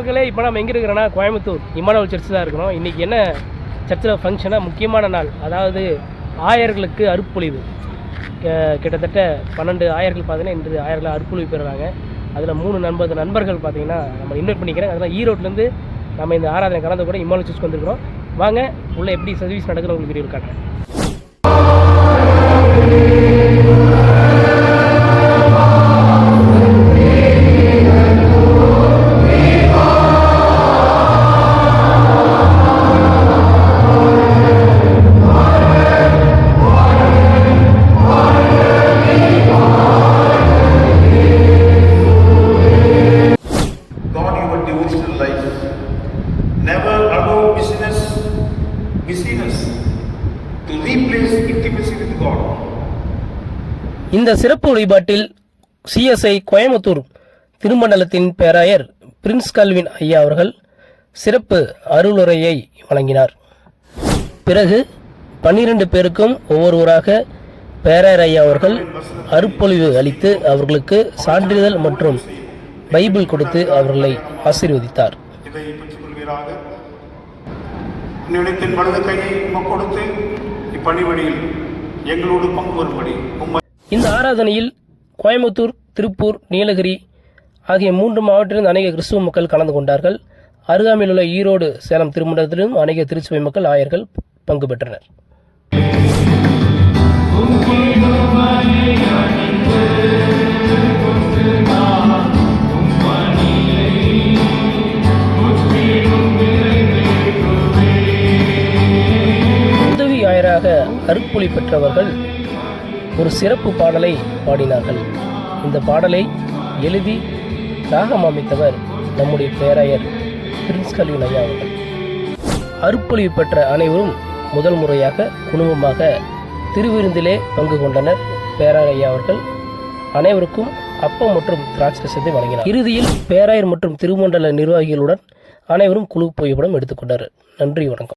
மக்களே, இப்போ நம்ம எங்கே இருக்கிறோன்னா கோயம்புத்தூர் இம்மானுவேல் சர்ச் தான் இருக்கிறோம். இன்றைக்கி என்ன சர்ச்சில் ஃபங்க்ஷனாக முக்கியமான நாள், அதாவது ஆயர்களுக்கு அருப்பொழிவு. கிட்டத்தட்ட 12 ஆயர்கள் பார்த்தீங்கன்னா இன்று ஆயர்கள் அருப்பொழிவு பெறுறாங்க. அதில் 3 நண்பர்கள் பார்த்தீங்கன்னா நம்ம இன்வைட் பண்ணிக்கிறேன். அதனால் ஈரோட்லேருந்து நம்ம இந்த ஆராதனை கலந்து கூட இம்மானுவேல் சர்ச்சுக்கு வந்துருக்கிறோம். வாங்க உள்ளே எப்படி சர்வீஸ் நடக்குது உங்களுக்கு வீடியோ காட்டுறேன். Never allow busyness to replace intimacy with God. இந்த சிறப்பு வழிபாட்டில் CSI கோயம்புத்தூர் திருமண்டலத்தின் பேராயர் பிரின்ஸ் கல்வின் ஐயா அவர்கள் சிறப்பு அருளுரையை வழங்கினார். பிறகு 12 பேருக்கும் ஒவ்வொருவராக பேராயர் ஐயா அவர்கள் அருப்பொழிவு அளித்து அவர்களுக்கு சான்றிதழ் மற்றும் பைபிள் கொடுத்து அவர்களை ஆசீர்வதித்தார். இதை பெற்றுக்கொள்வீராக. நினைத்தின் வலது கையை கொடுத்து இப்பணிவழியில் எங்களோடு பங்கு வரும்படி. இந்த ஆராதனையில் கோயம்புத்தூர், திருப்பூர், நீலகிரி ஆகிய 3 மாவட்டத்திலிருந்து அநேக கிறிஸ்துவ மக்கள் கலந்து கொண்டார்கள். அருகாமையில் உள்ள ஈரோடு, சேலம் திருமண்டலத்திலும் அநேக திருச்சபை மக்கள் ஆயர்கள் பங்கு பெற்றனர். அருப்பொழி பெற்றவர்கள் ஒரு சிறப்பு பாடலை பாடினார்கள். இந்த பாடலை எழுதி ராகம் அமைத்தவர் நம்முடைய பேராயர் பிரின்ஸ் கல்வின் ஐயா அவர்கள். அருப்பொழிவு பெற்ற அனைவரும் முதல் முறையாக குடும்பமாக திருவிருந்திலே பங்கு கொண்டனர். பேராயர் ஐயா அவர்கள் அனைவருக்கும் அப்பம் மற்றும் திராட்சரசத்தை வழங்கினார். இறுதியில் பேராயர் மற்றும் திருமண்டல நிர்வாகிகளுடன் அனைவரும் குழு புகைப்படம் எடுத்துக்கொண்டார். நன்றி, வணக்கம்.